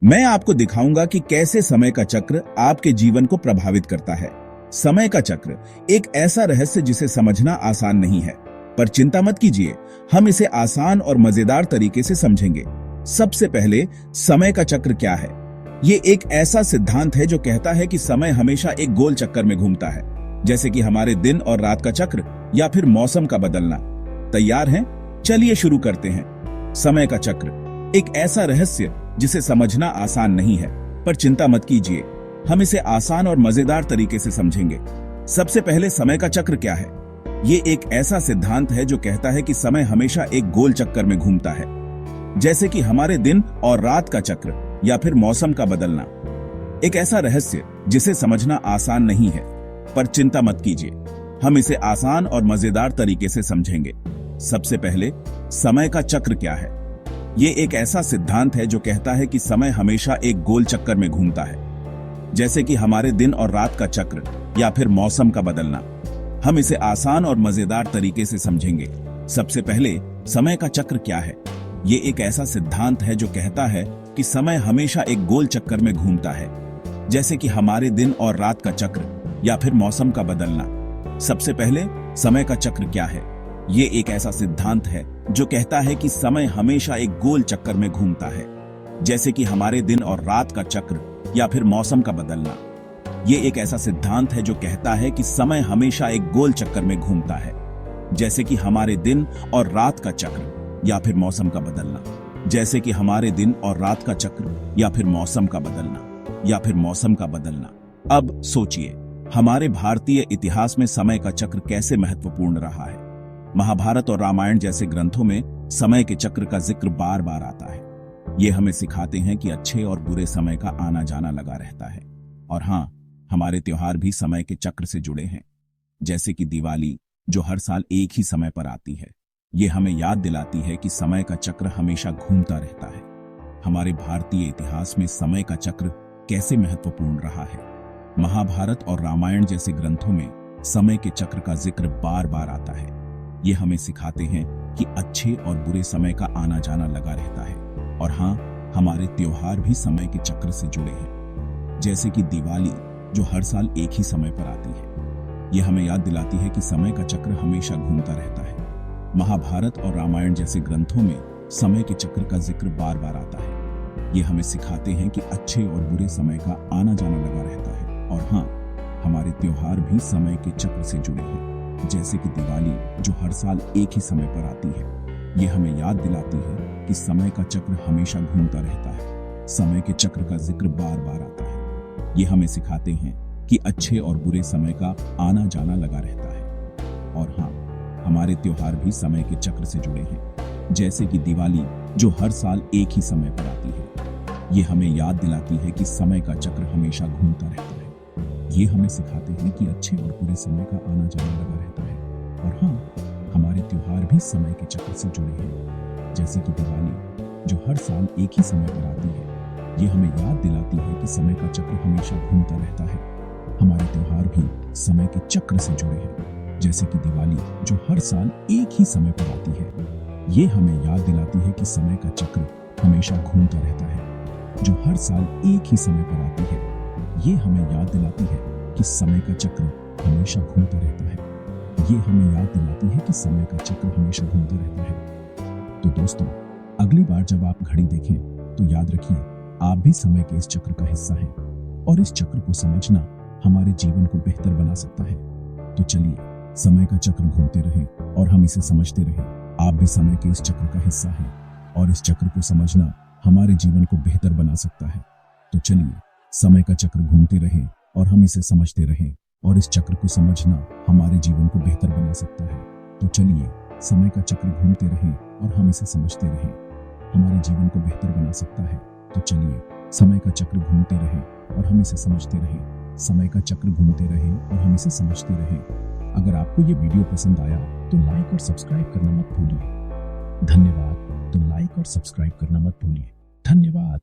मैं आपको दिखाऊंगा कि कैसे समय का चक्र आपके जीवन को प्रभावित करता है। समय का चक्र एक ऐसा रहस्य जिसे समझना आसान नहीं है, पर चिंता मत कीजिए, हम इसे आसान और मजेदार तरीके से समझेंगे। सबसे पहले, समय का चक्र क्या है? ये एक ऐसा सिद्धांत है जो कहता है कि समय हमेशा एक गोल चक्कर में घूमता है, जैसे कि हमारे दिन और रात का चक्र या फिर मौसम का बदलना। तैयार हैं? चलिए शुरू करते हैं। समय का चक्र एक ऐसा रहस्य जिसे समझना आसान नहीं है, पर चिंता मत कीजिए, हम इसे आसान और मजेदार तरीके से समझेंगे। सबसे पहले, समय का चक्र क्या है? ये एक ऐसा सिद्धांत है जो कहता है कि समय हमेशा एक गोल चक्कर में घूमता है, जैसे कि हमारे दिन और रात का चक्र या फिर मौसम का बदलना। एक ऐसा रहस्य जिसे समझना आसान नहीं है, पर चिंता मत कीजिए, हम इसे आसान और मजेदार तरीके से समझेंगे। सबसे पहले, समय का चक्र क्या है? ये एक ऐसा सिद्धांत है जो कहता है कि समय हमेशा एक गोल चक्कर में घूमता है, जैसे कि हमारे दिन और रात का चक्र या फिर मौसम का बदलना। हम इसे आसान और मजेदार तरीके से समझेंगे। सबसे पहले, समय का चक्र क्या है? ये एक ऐसा सिद्धांत है जो कहता है कि समय हमेशा एक गोल चक्कर में घूमता है, जैसे कि हमारे दिन और रात का चक्र या फिर मौसम का बदलना। सबसे पहले, समय का चक्र क्या है? ये एक ऐसा सिद्धांत है जो कहता है कि समय हमेशा एक गोल चक्कर में घूमता है, जैसे कि हमारे दिन और रात का चक्र या फिर मौसम का बदलना। ये एक ऐसा सिद्धांत है जो कहता है कि समय हमेशा एक गोल चक्कर में घूमता है, जैसे कि हमारे दिन और रात का चक्र या फिर मौसम का बदलना। जैसे कि हमारे दिन और रात का चक्र या फिर मौसम का बदलना या फिर मौसम का बदलना। अब सोचिए, हमारे भारतीय इतिहास में समय का चक्र कैसे महत्वपूर्ण रहा है। महाभारत और रामायण जैसे ग्रंथों में समय के चक्र का जिक्र बार बार आता है। ये हमें सिखाते हैं कि अच्छे और बुरे समय का आना जाना लगा रहता है। और हाँ, हमारे त्योहार भी समय के चक्र से जुड़े हैं, जैसे कि दिवाली, जो हर साल एक ही समय पर आती है। ये हमें याद दिलाती है कि समय का चक्र हमेशा घूमता रहता है। हमारे भारतीय इतिहास में समय का चक्र कैसे महत्वपूर्ण रहा है। महाभारत और रामायण जैसे ग्रंथों में समय के चक्र का जिक्र बार बार आता है। ये हमें सिखाते हैं कि अच्छे और बुरे समय का आना जाना लगा रहता है। और हाँ, हमारे त्योहार भी समय के चक्र से जुड़े हैं, जैसे कि दिवाली, जो हर साल एक ही समय पर आती है। ये हमें याद दिलाती है कि समय का चक्र हमेशा घूमता रहता है। महाभारत और रामायण जैसे ग्रंथों में समय के चक्र का जिक्र बार बार आता है। ये हमें सिखाते हैं कि अच्छे और बुरे समय का आना जाना लगा रहता है। और हाँ, हमारे त्योहार भी समय के चक्र से जुड़े हैं, जैसे कि दिवाली, जो हर साल एक ही समय पर आती है। ये हमें याद दिलाती है कि समय का चक्र हमेशा घूमता रहता है। समय के चक्र का जिक्र बार बार आता है। ये हमें सिखाते हैं कि अच्छे और बुरे समय का आना जाना लगा रहता है। और हाँ, हमारे त्योहार भी समय के चक्र से जुड़े हैं, जैसे कि दिवाली, जो हर साल एक ही समय पर आती है। ये हमें याद दिलाती है कि समय का चक्र हमेशा घूमता रहता है। ये हमें सिखाते हैं कि अच्छे और बुरे समय का आना जाना लगा रहता है। और हाँ, हमारे त्योहार भी समय के चक्र से जुड़े हैं, जैसे कि दिवाली, जो हर साल एक ही समय पर आती है। ये हमें याद दिलाती है कि समय का चक्र हमेशा घूमता रहता है। हमारे त्योहार भी समय के चक्र से जुड़े हैं, जैसे कि दिवाली, जो हर साल एक ही समय पर आती है। ये हमें याद दिलाती है कि समय का चक्र हमेशा घूमता रहता है, जो हर साल एक ही समय पर आती है। ये हमें याद दिलाती है कि समय का चक्र हमेशा घूमता रहता है। ये हमें याद दिलाती है कि समय का चक्र हमेशा घूमता रहता है। तो दोस्तों, अगली बार जब आप घड़ी देखें तो याद रखिए, आप भी समय के इस चक्र का हिस्सा हैं, और इस चक्र को समझना हमारे जीवन को बेहतर बना सकता है। तो चलिए, समय का चक्र घूमते रहे और हम इसे समझते रहे। आप भी समय के इस चक्र का हिस्सा हैं, और इस चक्र को समझना हमारे जीवन को बेहतर बना सकता है। तो चलिए, समय का चक्र घूमते रहे और हम इसे समझते रहें, और इस चक्र को समझना हमारे जीवन को बेहतर बना सकता है। तो चलिए, समय का चक्र घूमते रहे और हम इसे समझते रहें, हमारे जीवन को बेहतर बना सकता है। तो चलिए, समय का चक्र घूमते रहे और हम इसे समझते रहें, समय का चक्र घूमते रहे और हम इसे समझते रहें। अगर आपको ये वीडियो पसंद आया तो लाइक और सब्सक्राइब करना मत भूलिए। धन्यवाद। तो लाइक और सब्सक्राइब करना मत भूलिए। धन्यवाद।